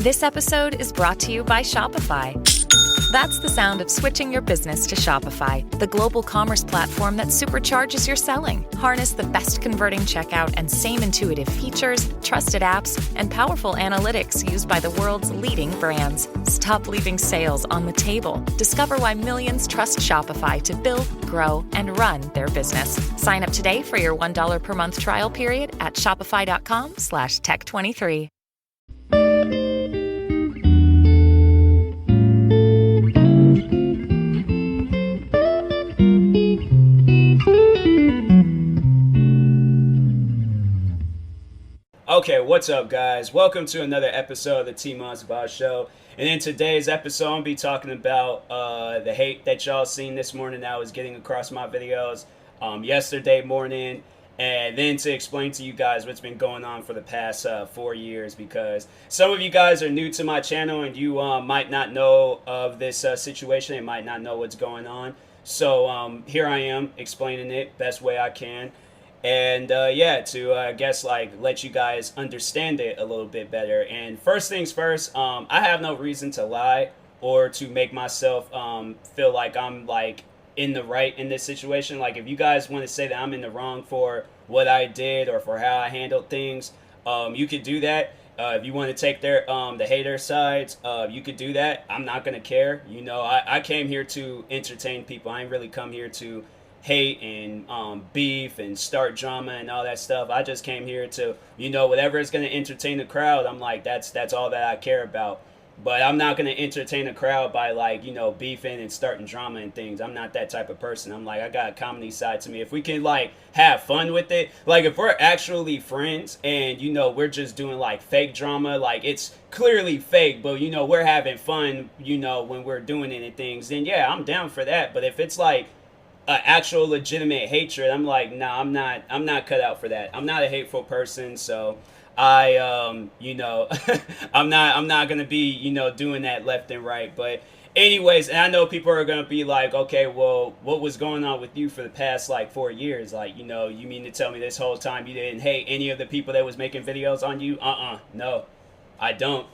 This episode is brought to you by Shopify. That's the sound of switching your business to Shopify, the global commerce platform that supercharges your selling. Harness the best converting checkout and same intuitive features, trusted apps, and powerful analytics used by the world's leading brands. Stop leaving sales on the table. Discover why millions trust Shopify to build, grow, and run their business. Sign up today for your $1 per month trial period at shopify.com/tech23. Okay, what's up, guys? Welcome to another episode of the TMossBoss Show. And in today's episode, I'm going to be talking about the hate that y'all seen this morning that I was getting across my videos yesterday morning. And then to explain to you guys what's been going on for the past 4 years, because some of you guys are new to my channel and you might not know of this situation and might not know what's going on. So here I am explaining it best way I can. And to guess like let you guys understand it a little bit better. And first things first, I have no reason to lie or to make myself feel like I'm like in the right in this situation. Like if you guys want to say that I'm in the wrong for what I did or for how I handled things, you could do that. If you want to take their the hater sides, you could do that. I'm not gonna care. You know, I came here to entertain people. I ain't really come here to hate and beef and start drama and all that stuff. I just came here to, you know, whatever is going to entertain the crowd. I'm like, that's all that I care about. But I'm not going to entertain the crowd by like, you know, beefing and starting drama and things. I'm not that type of person. I'm like, I got a comedy side to me. If we can like have fun with it, like if we're actually friends and, you know, we're just doing like fake drama, like it's clearly fake, but you know, we're having fun, you know, when we're doing it and things, then yeah, I'm down for that. But if it's like actual legitimate hatred, I'm like, nah, I'm not cut out for that. I'm not a hateful person, so I you know I'm not gonna be, you know, doing that left and right. But anyways, and I know people are gonna be like, okay, well, what was going on with you for the past like 4 years? Like, you know, you mean to tell me this whole time you didn't hate any of the people that was making videos on you? No, I don't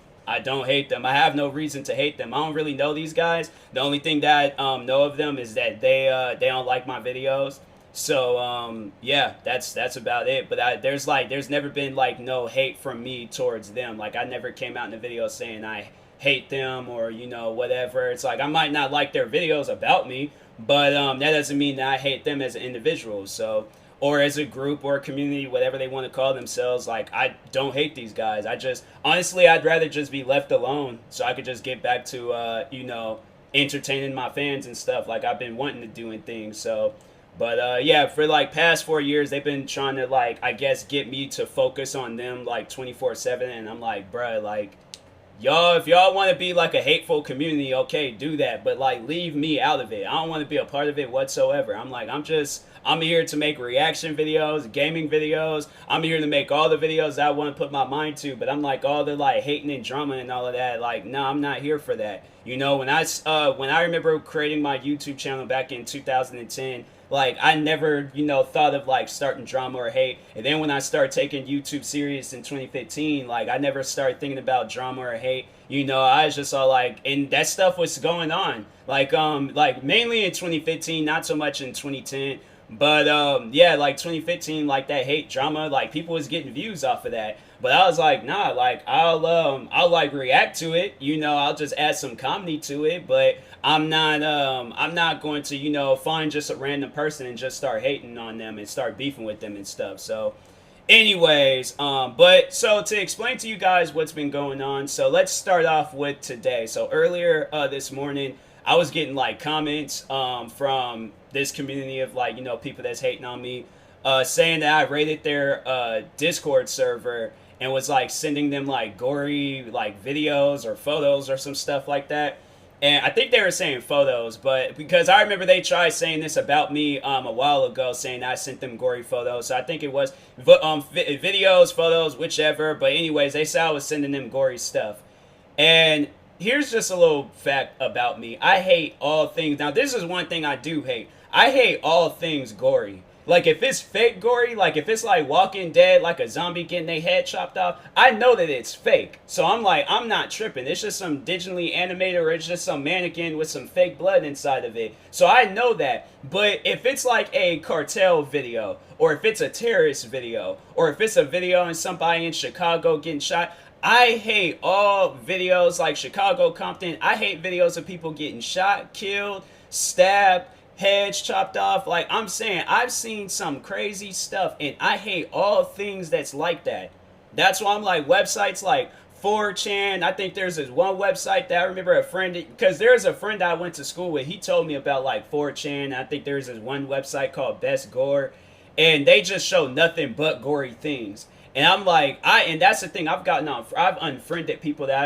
hate them. I have no reason to hate them. I don't really know these guys. The only thing that I know of them is that they don't like my videos. So yeah, that's about it. But there's never been like no hate from me towards them. Like I never came out in the video saying I hate them or, you know, whatever. It's like I might not like their videos about me, but that doesn't mean that I hate them as an individual. So, or as a group or a community, whatever they want to call themselves. Like, I don't hate these guys. I just, honestly, I'd rather just be left alone so I could just get back to, you know, entertaining my fans and stuff like I've been wanting to do and things. So, but yeah, for like past 4 years, they've been trying to like, I guess, get me to focus on them like 24/7. And I'm like, bruh, like, y'all, if y'all want to be like a hateful community, okay, do that. But like, leave me out of it. I don't want to be a part of it whatsoever. I'm like, I'm here to make reaction videos, gaming videos. I'm here to make all the videos I want to put my mind to. But I'm like, all the like hating and drama and all of that, like, no, I'm not here for that. You know, when I remember creating my YouTube channel back in 2010, like I never, you know, thought of like starting drama or hate. And then when I started taking YouTube serious in 2015, like I never started thinking about drama or hate. You know, I was just all like, and that stuff was going on. Like mainly in 2015, not so much in 2010. But yeah, like 2015, like that hate drama, like people was getting views off of that. But I was like, nah, like I'll like react to it, you know, I'll just add some comedy to it, but I'm not going to, you know, find just a random person and just start hating on them and start beefing with them and stuff. So anyways, but so to explain to you guys what's been going on, so let's start off with today. So earlier this morning, I was getting like comments from this community of like, you know, people that's hating on me, saying that I raided their Discord server and was like sending them like gory like videos or photos or some stuff like that. And I think they were saying photos, but because I remember they tried saying this about me a while ago, saying I sent them gory photos. So I think it was videos, photos, whichever. But anyways, they said I was sending them gory stuff. And here's just a little fact about me. I hate all things. Now, this is one thing I do hate. I hate all things gory. Like if it's fake gory, like if it's like Walking Dead, like a zombie getting their head chopped off, I know that it's fake. So I'm like, I'm not tripping. It's just some digitally animated, or it's just some mannequin with some fake blood inside of it. So I know that. But if it's like a cartel video, or if it's a terrorist video, or if it's a video and somebody in Chicago getting shot, I hate all videos like Chicago, Compton. I hate videos of people getting shot, killed, stabbed, heads chopped off. Like I'm saying, I've seen some crazy stuff, and I hate all things that's like that. That's why I'm like, websites like 4chan. I think there's this one website that I remember a friend, because there's a friend I went to school with. He told me about like 4chan. I think there's this one website called Best Gore, and they just show nothing but gory things. And I'm like, and that's the thing, I've unfriended people that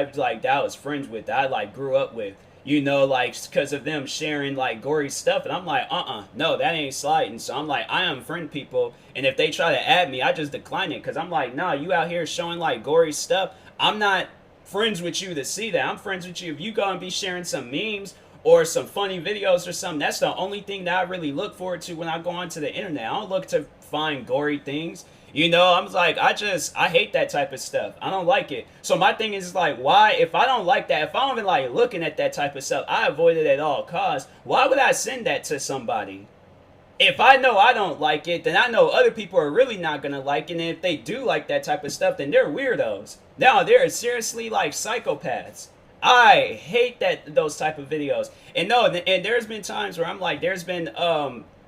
I was friends with, that I like grew up with, you know, like because of them sharing like gory stuff. And I'm like, no, that ain't sliding. So I'm like, I unfriend people, and if they try to add me, I just decline it, because I'm like, nah, you out here showing like gory stuff. I'm not friends with you to see that. I'm friends with you if you go and be sharing some memes or some funny videos or something. That's the only thing that I really look forward to when I go onto the internet. I don't look to find gory things. You know, I'm like, I hate that type of stuff. I don't like it. So my thing is like, why, if I don't like that, if I don't even like looking at that type of stuff, I avoid it at all costs. Why would I send that to somebody? If I know I don't like it, then I know other people are really not going to like it. And if they do like that type of stuff, then they're weirdos. Now, they're seriously like psychopaths. I hate those type of videos. And no, and there's been times where I'm like, there's been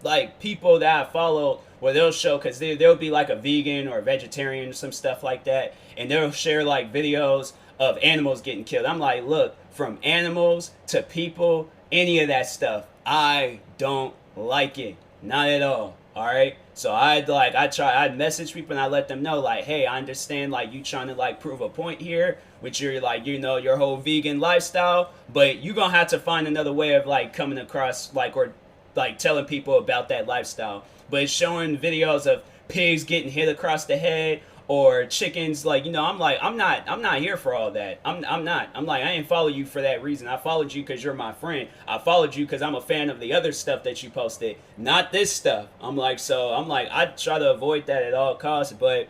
like people that I follow where they'll show, because they'll be like a vegan or a vegetarian or some stuff like that, and they'll share like videos of animals getting killed. I'm like, look, from animals to people, any of that stuff, I don't like it, not at all. All right, so I'd message people and I let them know, like, hey, I understand like you trying to like prove a point here with your like, you know, your whole vegan lifestyle, but you gonna have to find another way of like coming across like, or like telling people about that lifestyle. But it's showing videos of pigs getting hit across the head, or chickens, like, you know, I'm like, I'm not here for all that. I'm not. I'm like, I ain't follow you for that reason. I followed you because you're my friend. I followed you because I'm a fan of the other stuff that you posted, not this stuff. I'm like, I try to avoid that at all costs. But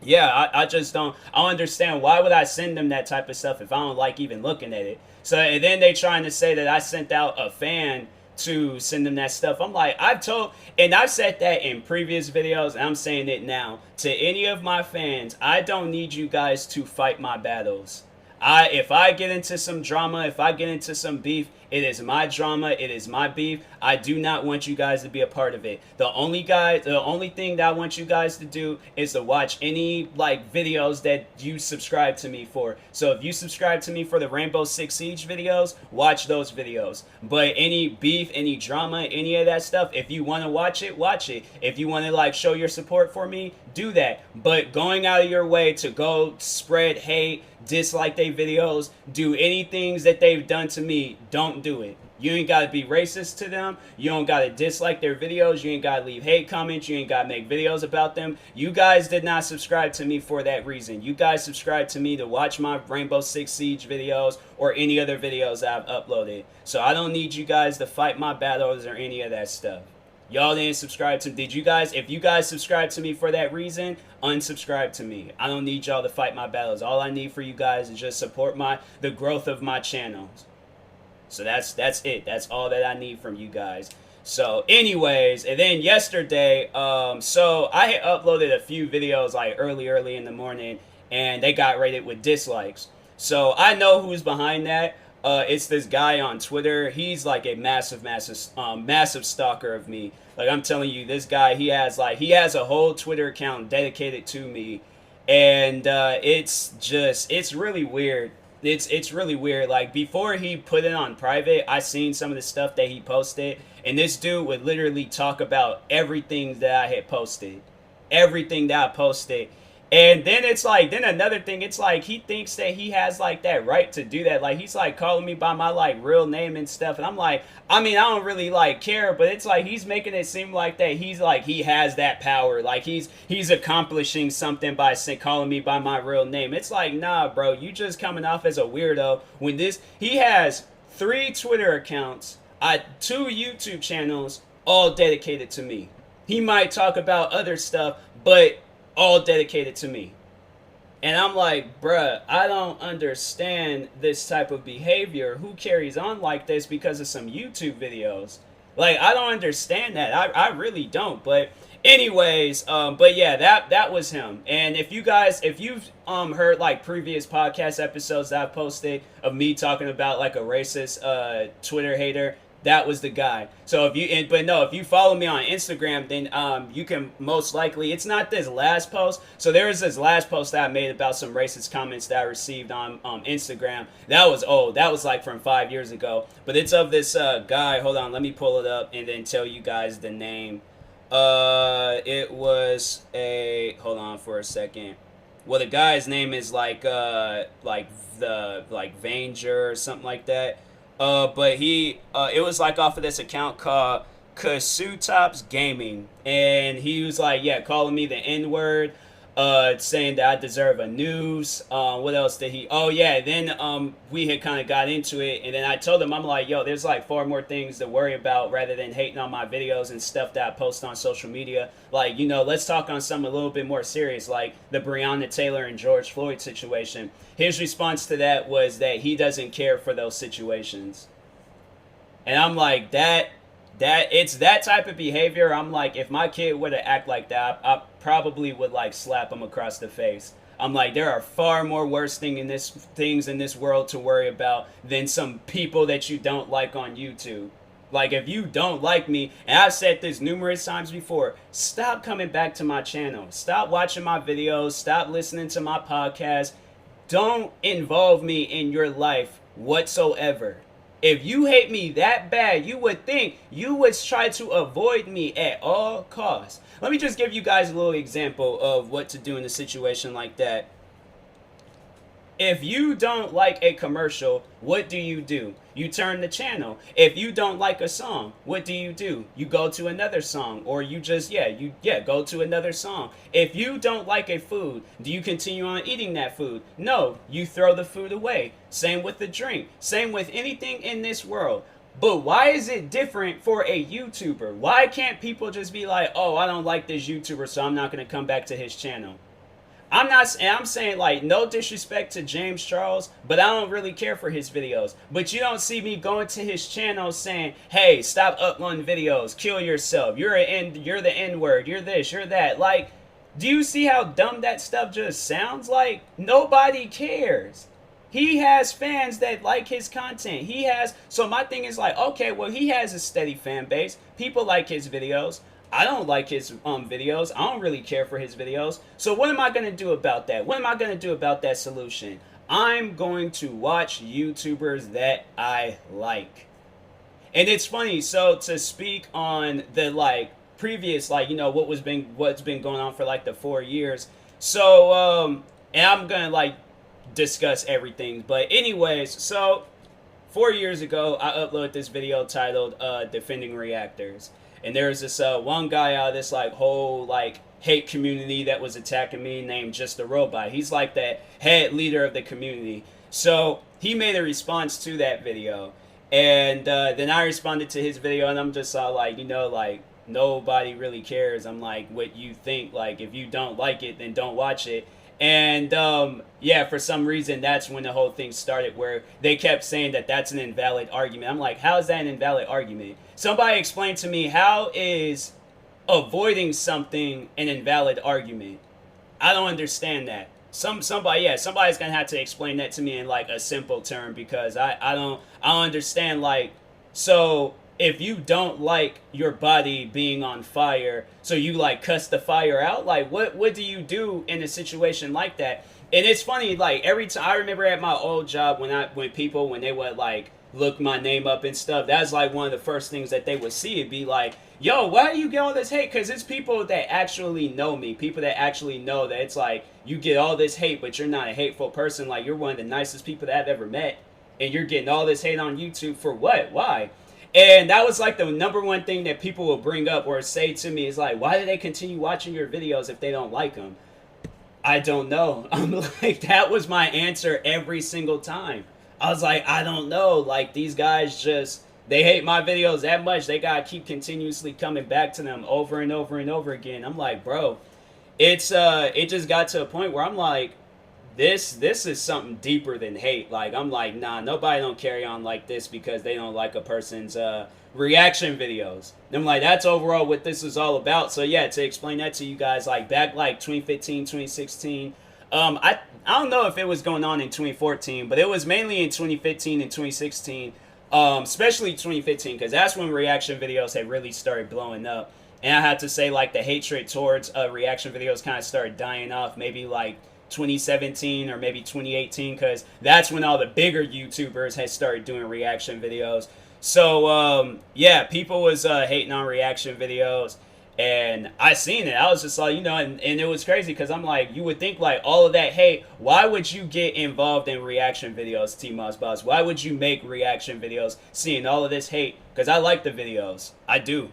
yeah, I just don't understand, why would I send them that type of stuff if I don't like even looking at it. So, and then they trying to say that I sent out a fan to send them that stuff. I'm like, I've said that in previous videos, and I'm saying it now to any of my fans. I don't need you guys to fight my battles. If I get into some drama, if I get into some beef, it is my drama, it is my beef. I do not want you guys to be a part of it. The only thing that I want you guys to do is to watch any like videos that you subscribe to me for. So if you subscribe to me for the Rainbow Six Siege videos, watch those videos. But any beef, any drama, any of that stuff, if you want to watch it, watch it. If you want to like show your support for me, do that. But going out of your way to go spread hate, dislike their videos, do anything that they've done to me, don't do it. You ain't got to be racist to them. You don't got to dislike their videos. You ain't got to leave hate comments. You ain't got to make videos about them. You guys did not subscribe to me for that reason. You guys subscribed to me to watch my Rainbow Six Siege videos or any other videos I've uploaded. So I don't need you guys to fight my battles or any of that stuff. Y'all didn't subscribe to me. If you guys subscribe to me for that reason, unsubscribe to me. I don't need y'all to fight my battles. All I need for you guys is just support the growth of my channels. So that's it. That's all that I need from you guys. So anyways, and then yesterday, so I had uploaded a few videos like early in the morning, and they got rated with dislikes. So I know who's behind that. It's this guy on Twitter. He's like a massive stalker of me. Like I'm telling you, this guy, he has a whole Twitter account dedicated to me, and it's really weird. It's really weird. Like before he put it on private, I seen some of the stuff that he posted, and this dude would literally talk about everything that I had posted, And then it's like, then another thing, it's like he thinks that he has like that right to do that. Like he's like calling me by my like real name and stuff. And I'm like, I mean, I don't really like care, but it's like he's making it seem like that he's like, he has that power. Like he's accomplishing something by calling me by my real name. It's like, nah, bro, you just coming off as a weirdo when he has 3 Twitter accounts, 2 YouTube channels, all dedicated to me. He might talk about other stuff, but all dedicated to me. And I'm like, bruh, I don't understand this type of behavior. Who carries on like this because of some YouTube videos? Like, I don't understand that. I really don't. But anyways, but yeah, that was him. And if you've heard like previous podcast episodes that I've posted of me talking about like a racist Twitter hater, that was the guy. So if you follow me on Instagram, then you can most likely, it's not this last post. So there was this last post that I made about some racist comments that I received on Instagram. That was old. That was like from 5 years ago. But it's of this guy. Hold on, let me pull it up and then tell you guys the name. It was hold on for a second. Well, the guy's name is like Vanger or something like that. But it was like off of this account called Kasutop's Gaming, and he was like, yeah, calling me the N-word, saying that I deserve a noose. What else did he? Oh yeah, then we had kind of got into it, and then I told him, I'm like, yo, there's like far more things to worry about rather than hating on my videos and stuff that I post on social media. Like, let's talk on something a little bit more serious, like the Breonna Taylor and George Floyd situation. His response to that was that he doesn't care for those situations. And I'm like, that it's that type of behavior. I'm like, if my kid were to act like that, I probably would like slap him across the face. I'm like, there are far more worse things in this world to worry about than some people that you don't like on YouTube. Like, if you don't like me, and I've said this numerous times before, stop coming back to my channel. Stop watching my videos. Stop listening to my podcast. Don't involve me in your life whatsoever. If you hate me that bad, you would think you would try to avoid me at all costs. Let me just give you guys a little example of what to do in a situation like that. If you don't like a commercial, what do? You turn the channel. If you don't like a song, what do? You go to another song, or you just, go to another song. If you don't like a food, do you continue on eating that food? No, you throw the food away. Same with the drink. Same with anything in this world. But why is it different for a YouTuber? Why can't people just be like, oh, I don't like this YouTuber, so I'm not going to come back to his channel? I'm saying, like, no disrespect to James Charles, but I don't really care for his videos. But you don't see me going to his channel saying, hey, stop uploading videos, kill yourself, you're the N-word, you're this, you're that. Like, do you see how dumb that stuff just sounds like? Nobody cares. He has fans that like his content. So my thing is like, okay, well, he has a steady fan base. People like his videos. I don't like his videos. I don't really care for his videos. So what am I going to do about that? What am I going to do about that solution? I'm going to watch YouTubers that I like. And it's funny, so to speak on the like previous, like, what's been going on for like the 4 years. So and I'm going to like discuss everything. But anyways, so 4 years ago, I uploaded this video titled Defending Reactors. And there was this one guy out of this like whole like hate community that was attacking me named Just a Robot. He's like the head leader of the community. So he made a response to that video. And then I responded to his video, and I'm just all like, like, nobody really cares. I'm like, what you think, like, if you don't like it, then don't watch it. And for some reason, that's when the whole thing started, where they kept saying that that's an invalid argument. I'm like, how is that an invalid argument? Somebody explain to me, how is avoiding something an invalid argument? I don't understand that. Somebody's gonna have to explain that to me in like a simple term, because I don't understand. Like, so if you don't like your body being on fire, so you like cuss the fire out, like what do you do in a situation like that? And it's funny, like every time I remember at my old job when they would like look my name up and stuff, that's like one of the first things that they would see. It'd be like, yo, why do you get all this hate? Because it's people that actually know me, people that actually know that it's like, you get all this hate, but you're not a hateful person. Like, you're one of the nicest people that I've ever met, and you're getting all this hate on YouTube for what? Why? And that was like the number one thing that people will bring up or say to me, is like, why do they continue watching your videos if they don't like them? I don't know. I'm like, that was my answer every single time. I was like, I don't know. Like, these guys just, they hate my videos that much, they gotta keep continuously coming back to them over and over and over again. I'm like, bro, it just got to a point where I'm like, this is something deeper than hate. Like, I'm like, nah, nobody don't carry on like this because they don't like a person's reaction videos. And I'm like, that's overall what this is all about. So yeah, to explain that to you guys, like back like 2015, 2016, I don't know if it was going on in 2014, but it was mainly in 2015 and 2016, especially 2015, because that's when reaction videos had really started blowing up. And I had to say, like, the hatred towards reaction videos kind of started dying off, maybe like 2017 or maybe 2018, because that's when all the bigger YouTubers had started doing reaction videos. So yeah, people was hating on reaction videos, and I seen it. I was just like, and it was crazy because I'm like, you would think like all of that hate, why would you get involved in reaction videos, TMossBoss? Why would you make reaction videos seeing all of this hate? Because I like the videos. I do.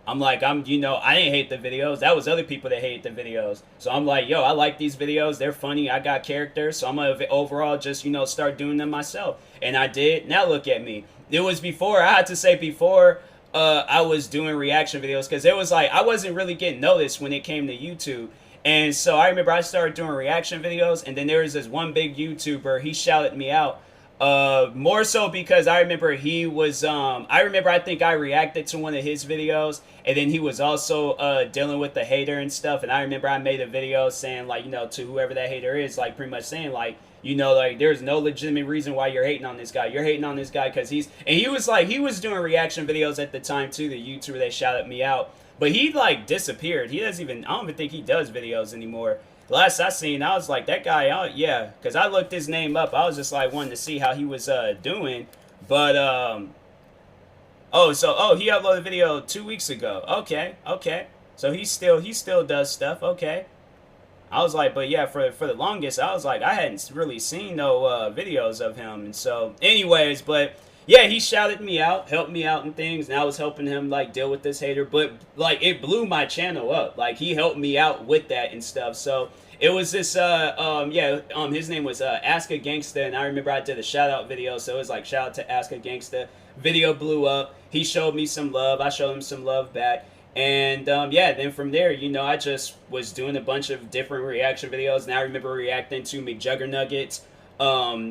I'm like, I didn't hate the videos. That was other people that hate the videos. So I'm like, yo, I like these videos. They're funny. I got characters. So I'm going to overall just, start doing them myself. And I did. Now look at me. It was before, I had to say before I was doing reaction videos, because it was like, I wasn't really getting noticed when it came to YouTube. And so I remember I started doing reaction videos, and then there was this one big YouTuber, he shouted me out. More so because I remember he was, I think I reacted to one of his videos, and then he was also, dealing with the hater and stuff, and I remember I made a video saying, like, to whoever that hater is, like, pretty much saying, like, like, there's no legitimate reason why you're hating on this guy. You're hating on this guy because he was doing reaction videos at the time, too, the YouTuber that shouted me out, but he, like, disappeared. I don't even think he does videos anymore. Last I seen, I was like, that guy, yeah, because I looked his name up. I was just like wanting to see how he was doing, but he uploaded a video 2 weeks ago. Okay, so he still does stuff. Okay, I was like, but yeah, for the longest, I was like, I hadn't really seen no videos of him, and so, anyways, but yeah, he shouted me out, helped me out and things, and I was helping him, like, deal with this hater, but, like, it blew my channel up. Like, he helped me out with that and stuff, so it was this, his name was Ask a Gangsta, and I remember I did a shout-out video, so it was like, shout out to Ask a Gangsta. Video blew up. He showed me some love. I showed him some love back. And, then from there, I just was doing a bunch of different reaction videos, and I remember reacting to McJuggernuggets.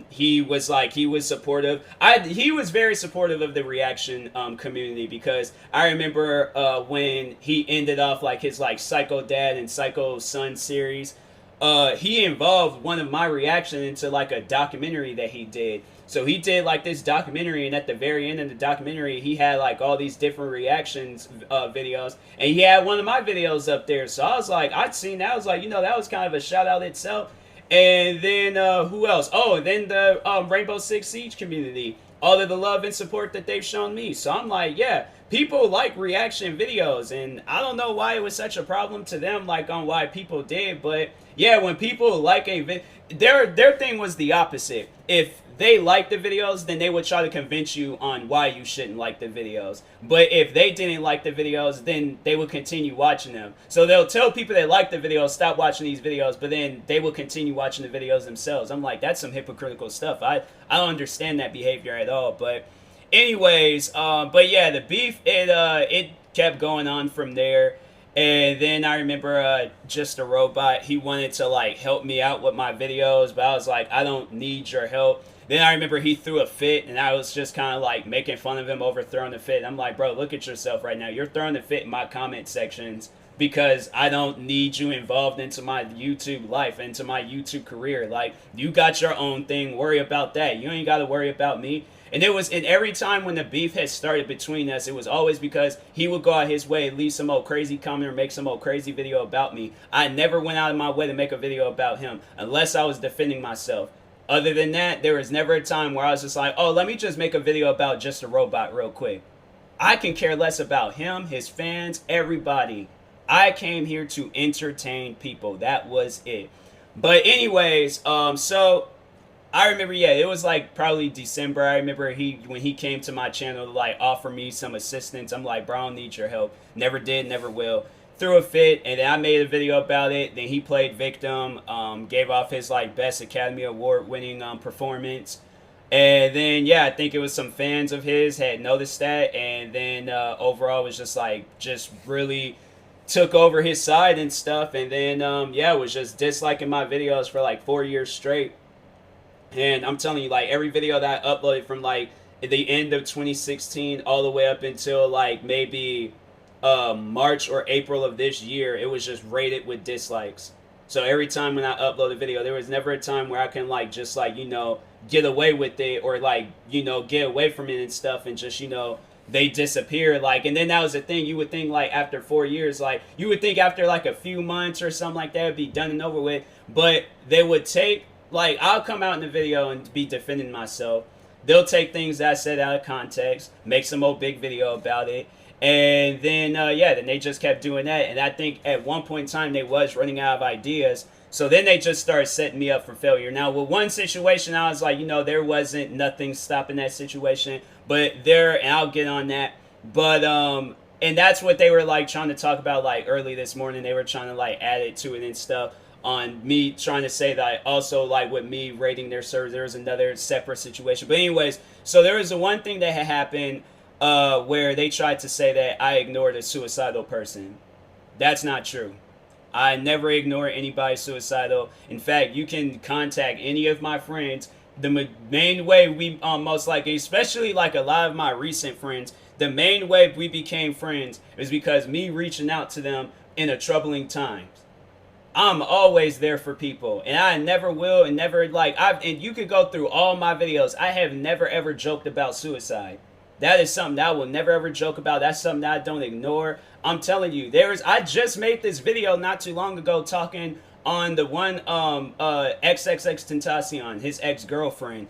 He was supportive. He was very supportive of the reaction community, because I remember when he ended off like his like Psycho Dad and Psycho Son series, he involved one of my reaction into like a documentary that he did. So he did like this documentary, and at the very end of the documentary, he had like all these different reactions videos, and he had one of my videos up there. So I was like, I'd seen that. I was like, that was kind of a shout out itself. And then who else? Oh, and then the Rainbow Six Siege community. All of the love and support that they've shown me. So I'm like, yeah, people like reaction videos, and I don't know why it was such a problem to them, like on why people did, but yeah, when people like their thing was the opposite. If they like the videos, then they would try to convince you on why you shouldn't like the videos. But if they didn't like the videos, then they would continue watching them. So they'll tell people that like the videos, stop watching these videos, but then they will continue watching the videos themselves. I'm like, that's some hypocritical stuff. I don't understand that behavior at all. But anyways, but yeah, the beef, it kept going on from there. And then I remember Just a Robot, he wanted to like help me out with my videos, but I was like, I don't need your help. Then I remember he threw a fit, and I was just kind of like making fun of him over throwing the fit. I'm like, bro, look at yourself right now. You're throwing the fit in my comment sections because I don't need you involved into my YouTube life, into my YouTube career. Like, you got your own thing. Worry about that. You ain't got to worry about me. And every time when the beef had started between us, it was always because he would go out his way, leave some old crazy comment or make some old crazy video about me. I never went out of my way to make a video about him unless I was defending myself. Other than that, there was never a time where I was just like, oh, let me just make a video about Just a Robot real quick. I can care less about him, his fans, everybody. I came here to entertain people. That was it. But anyways, so I remember, yeah, it was like probably December. I remember when he came to my channel to like offer me some assistance. I'm like, bro, I don't need your help. Never did, never will. Threw a fit, and then I made a video about it. Then he played victim, gave off his like best Academy Award winning performance, And then yeah, I think it was some fans of his had noticed that, and then overall was just like just really took over his side and stuff, and then yeah, was just disliking my videos for like 4 years straight. And I'm telling you, like every video that I uploaded from like the end of 2016 all the way up until like maybe March or April of this year, it was just rated with dislikes. So every time when I upload a video, there was never a time where I can like just like get away with it, or like get away from it and stuff, and just they disappear. Like, and then that was the thing. You would think like after 4 years, like you would think after like a few months or something like that, it'd be done and over with. But they would take, like, I'll come out in the video and be defending myself. They'll take things that I said out of context, make some old big video about it, and then yeah, then they just kept doing that. And I think at one point in time they was running out of ideas, so then they just started setting me up for failure. Now with one situation, I was like, there wasn't nothing stopping that situation, but there, and I'll get on that. But and that's what they were like trying to talk about like early this morning. They were trying to like add it to it and stuff, on me trying to say that also, like, with me rating their servers, there was another separate situation. But anyways, so there was the one thing that had happened where they tried to say that I ignored a suicidal person. That's not true. I never ignore anybody suicidal. In fact, you can contact any of my friends. The main way we most likely, especially like a lot of my recent friends, the main way we became friends is because me reaching out to them in a troubling time. I'm always there for people, and I never will, and never and you could go through all my videos. I have never ever joked about suicide. That is something that I will never ever joke about. That's something that I don't ignore. I'm telling you, I just made this video not too long ago talking on the one XXX Tentacion, his ex-girlfriend,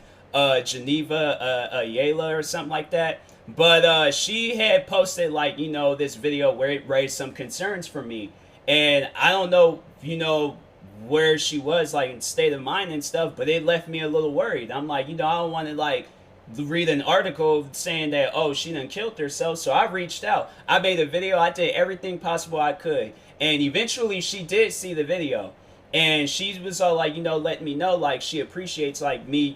Geneva Ayala or something like that. But she had posted like this video where it raised some concerns for me. And I don't know, where she was, like, in state of mind and stuff, but it left me a little worried. I'm like, I don't want to, like, read an article saying that, oh, she done killed herself. So I reached out. I made a video. I did everything possible I could. And eventually she did see the video. And she was all like, letting me know, like, she appreciates, like, me,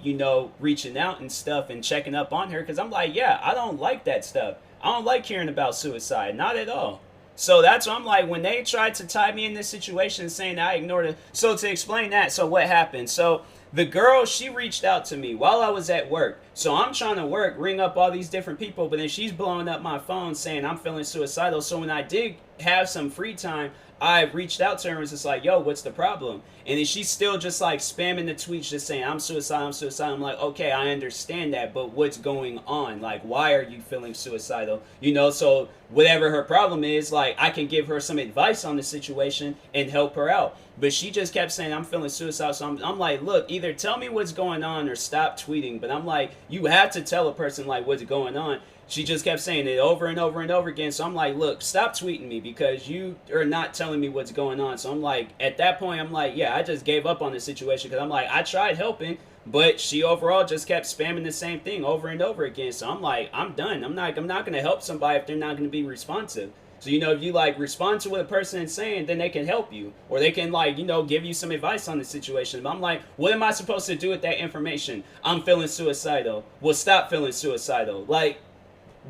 reaching out and stuff and checking up on her. Because I'm like, yeah, I don't like that stuff. I don't like hearing about suicide. Not at all. So that's what I'm like, when they tried to tie me in this situation saying that I ignored it. So to explain that, so what happened? So the girl, she reached out to me while I was at work. So I'm trying to ring up all these different people, but then she's blowing up my phone saying I'm feeling suicidal. So when I did have some free time, I reached out to her and was just like, yo, what's the problem? And then she's still just like spamming the tweets just saying, I'm suicidal, I'm suicidal. I'm like, okay, I understand that, but what's going on? Like, why are you feeling suicidal? So whatever her problem is, like, I can give her some advice on the situation and help her out. But she just kept saying, I'm feeling suicidal. So I'm like, look, either tell me what's going on or stop tweeting. But I'm like, you have to tell a person, like, what's going on. She just kept saying it over and over and over again. So I'm like, look, stop tweeting me because you are not telling me what's going on. So I'm like, at that point, I'm like, yeah, I just gave up on the situation because I'm like, I tried helping, but she overall just kept spamming the same thing over and over again. So I'm like, I'm done. I'm not going to help somebody if they're not going to be responsive. So, if you like respond to what a person is saying, then they can help you, or they can like, give you some advice on the situation. But I'm like, what am I supposed to do with that information? I'm feeling suicidal. Well, stop feeling suicidal. Like,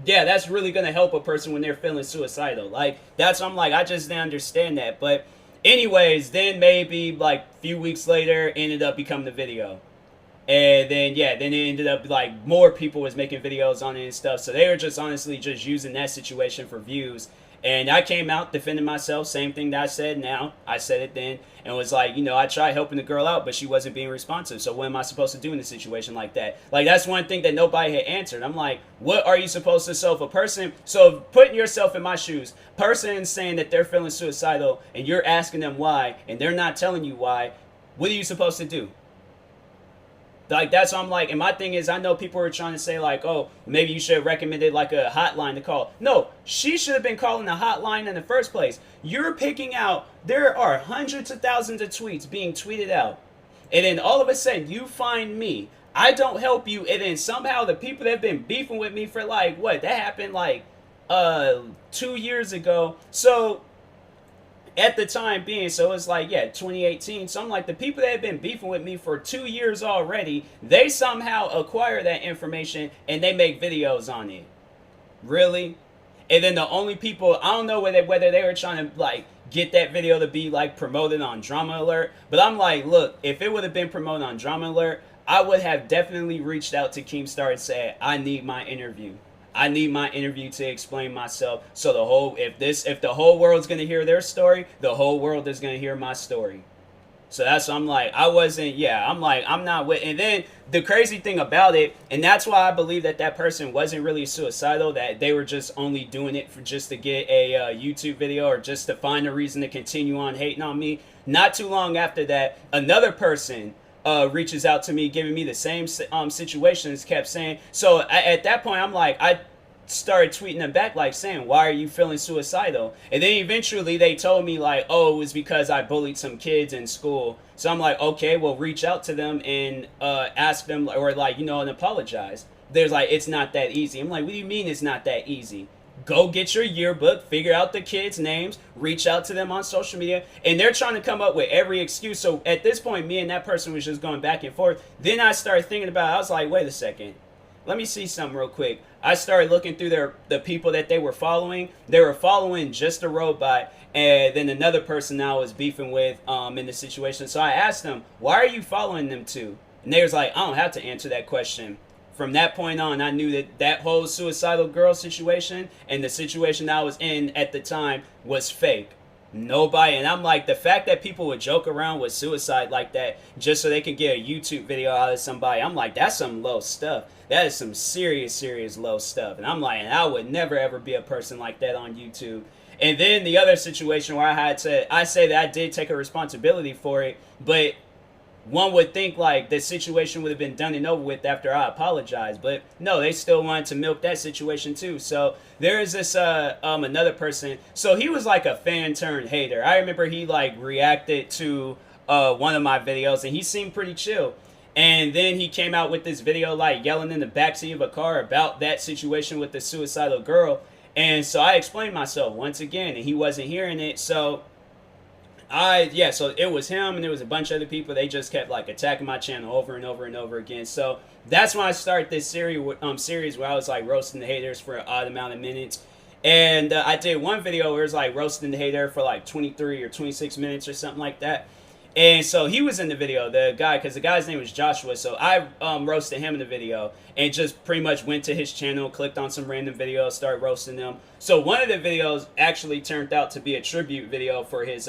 yeah, that's really going to help a person when they're feeling suicidal. Like, that's what I'm like, I just didn't understand that. But anyways, then maybe like a few weeks later, ended up becoming the video. And then, yeah, then it ended up like more people was making videos on it and stuff. So they were just honestly just using that situation for views. And I came out defending myself, same thing that I said now. I said it then, and was like, I tried helping the girl out, but she wasn't being responsive. So what am I supposed to do in a situation like that? Like, that's one thing that nobody had answered. I'm like, what are you supposed to, so if a person, so putting yourself in my shoes, person saying that they're feeling suicidal, and you're asking them why, and they're not telling you why, what are you supposed to do? Like, that's what I'm like. And my thing is, I know people are trying to say, like, oh, maybe you should have recommended, like, a hotline to call. No, she should have been calling the hotline in the first place. You're picking out, there are hundreds of thousands of tweets being tweeted out. And then all of a sudden, you find me. I don't help you. And then somehow the people that have been beefing with me for, like, what? That happened, like, 2 years ago. So at the time being, so it's like, yeah, 2018. So I'm like, the people that have been beefing with me for 2 years already, they somehow acquire that information and they make videos on it. Really? And then the only people, I don't know whether they were trying to like get that video to be like promoted on Drama Alert, but I'm like, look, if it would have been promoted on Drama Alert, I would have definitely reached out to Keemstar and said, I need my interview. I need my interview to explain myself. So if the whole world's gonna hear their story, the whole world is gonna hear my story. So that's, I'm like, I'm not with. And then the crazy thing about it, and that's why I believe that person wasn't really suicidal, that they were just only doing it for just to get a YouTube video or just to find a reason to continue on hating on me. Not too long after that, another person reaches out to me, giving me the same situations, kept saying, so at that point, I'm like, I started tweeting them back, like saying, why are you feeling suicidal? And then eventually they told me like, oh, it was because I bullied some kids in school. So I'm like, okay, well, reach out to them and ask them, or like, and apologize. There's like, it's not that easy. I'm like, what do you mean it's not that easy? Go get your yearbook, figure out the kids' names, reach out to them on social media, and they're trying to come up with every excuse. So at this point, me and that person was just going back and forth. Then I started thinking about it. I was like, wait a second. Let me see something real quick. I started looking through the people that they were following. They were following Just a Robot, and then another person I was beefing with in the situation. So I asked them, why are you following them too? And they was like, I don't have to answer that question. From that point on, I knew that whole suicidal girl situation and the situation I was in at the time was fake. Nobody, and I'm like, the fact that people would joke around with suicide like that just so they can get a YouTube video out of somebody, I'm like, that's some low stuff. That is some serious low stuff. And I'm like, and I would never ever be a person like that on YouTube. And then the other situation where I say that I did take a responsibility for it, but one would think like the situation would have been done and over with after I apologized, but no, they still wanted to milk that situation too. So there is this another person. So he was like a fan turned hater. I remember he like reacted to one of my videos and he seemed pretty chill. And then he came out with this video like yelling in the backseat of a car about that situation with the suicidal girl. And so I explained myself once again and he wasn't hearing it. So so it was him and there was a bunch of other people. They just kept like attacking my channel over and over and over again. So that's when I started this series where I was like roasting the haters for an odd amount of minutes. And I did one video where it was like roasting the hater for like 23 or 26 minutes or something like that. And so he was in the video, the guy, because the guy's name was Joshua. So I roasted him in the video and just pretty much went to his channel, clicked on some random videos, started roasting them. So one of the videos actually turned out to be a tribute video for his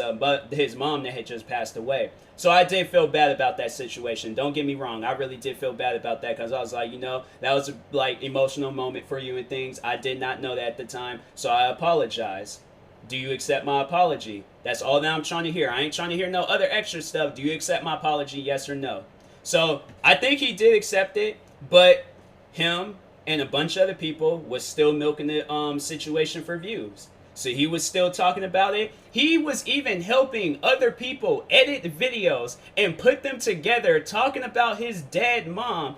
mom that had just passed away. So I did feel bad about that situation. Don't get me wrong. I really did feel bad about that because I was like, that was a like emotional moment for you and things. I did not know that at the time. So I apologize. Do you accept my apology? That's all that I'm trying to hear. I ain't trying to hear no other extra stuff. Do you accept my apology, yes or no? So I think he did accept it, but him and a bunch of other people was still milking the situation for views. So he was still talking about it. He was even helping other people edit videos and put them together talking about his dead mom.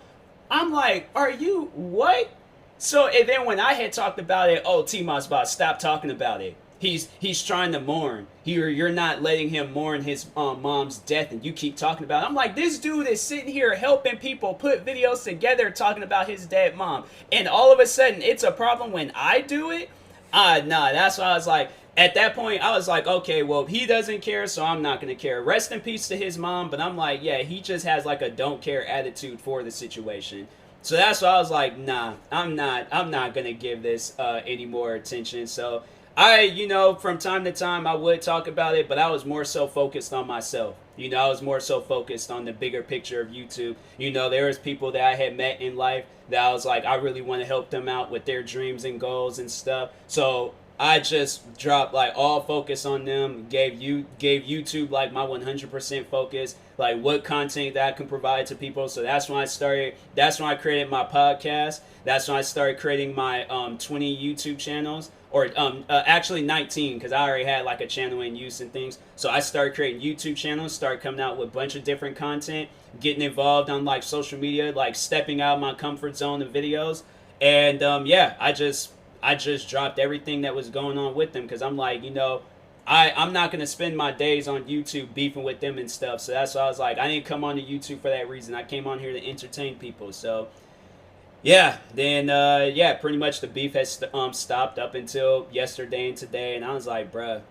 I'm like, are you what? So and then when I had talked about it, oh, TMossBoss, stop talking about it. He's trying to mourn. You're not letting him mourn his mom's death, and you keep talking about it. I'm like, this dude is sitting here helping people put videos together talking about his dead mom, and all of a sudden it's a problem when I do it. Nah, that's why I was like, at that point I was like, okay, well, he doesn't care, so I'm not gonna care. Rest in peace to his mom, but I'm like, yeah, he just has like a don't care attitude for the situation. So that's why I was like, nah, I'm not gonna give this any more attention. So from time to time I would talk about it, but I was more so focused on myself. I was more so focused on the bigger picture of YouTube. There was people that I had met in life that I was like, I really want to help them out with their dreams and goals and stuff. So I just dropped like all focus on them, gave YouTube like my 100% focus, like what content that I can provide to people. So that's when I created my podcast. That's when I started creating my 20 YouTube channels. Or actually 19, because I already had like a channel in use and things. So I started creating YouTube channels, started coming out with a bunch of different content, getting involved on like social media, like stepping out of my comfort zone of videos. And I just dropped everything that was going on with them because I'm like, I'm not going to spend my days on YouTube beefing with them and stuff. So that's why I was like, I didn't come on to YouTube for that reason. I came on here to entertain people. So yeah, then yeah, pretty much the beef has stopped up until yesterday and today, and I was like, bruh,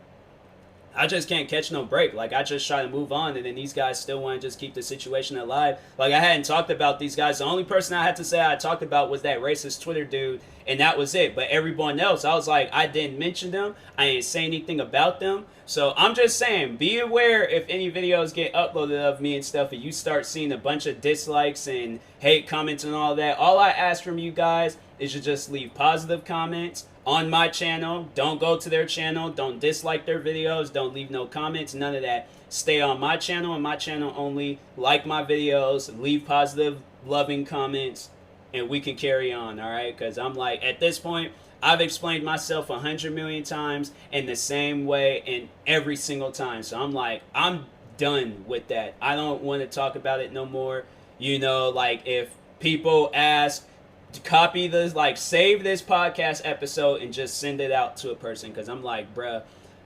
I just can't catch no break. Like, I just try to move on, and then these guys still want to just keep the situation alive. Like, I hadn't talked about these guys. The only person I had to say I talked about was that racist Twitter dude, and that was it. But everyone else, I was like, I didn't mention them. I didn't say anything about them. So I'm just saying, be aware if any videos get uploaded of me and stuff, and you start seeing a bunch of dislikes and hate comments and all that. All I ask from you guys is to just leave positive comments on my channel. Don't go to their channel. Don't dislike their videos. Don't leave no comments. None of that. Stay on my channel and my channel only. Like my videos. Leave positive, loving comments. And we can carry on, all right? Because I'm like, at this point, I've explained myself 100 million times in the same way in every single time. So I'm like, I'm done with that. I don't want to talk about it no more. You know, like, if people ask, to copy this, like, save this podcast episode and just send it out to a person, because I'm like, bruh,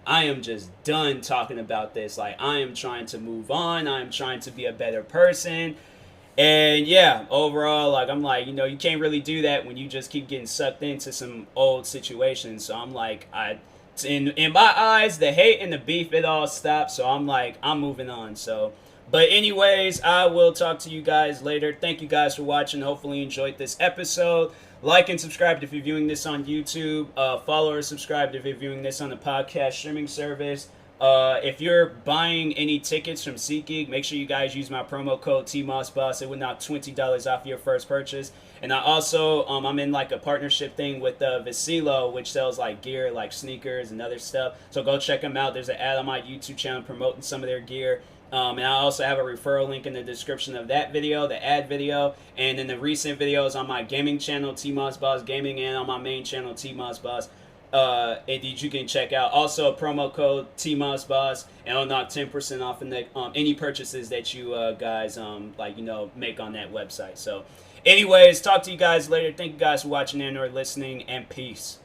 I am just done talking about this. Like, I am trying to move on. I am trying to be a better person. And yeah, overall, like, I'm like, you know, you can't really do that when you just keep getting sucked into some old situations. So I'm like, in my eyes, the hate and the beef, it all stopped. So I'm like, I'm moving on. So, but anyways, I will talk to you guys later. Thank you guys for watching. Hopefully you enjoyed this episode. Like and subscribe if you're viewing this on YouTube. Follow or subscribe if you're viewing this on the podcast streaming service. If you're buying any tickets from SeatGeek, make sure you guys use my promo code TMossBoss. It will knock $20 off your first purchase. And I also, I'm in like a partnership thing with Vecilo, which sells like gear, like sneakers and other stuff. So go check them out. There's an ad on my YouTube channel promoting some of their gear. And I also have a referral link in the description of that video, the ad video, and then the recent videos on my gaming channel, TMossBoss Gaming, and on my main channel, TMossBoss. And you can check out. Also, promo code TMossBoss, and it'll knock 10% off in the, any purchases that you guys make on that website. So, anyways, talk to you guys later. Thank you guys for watching and or listening, and peace.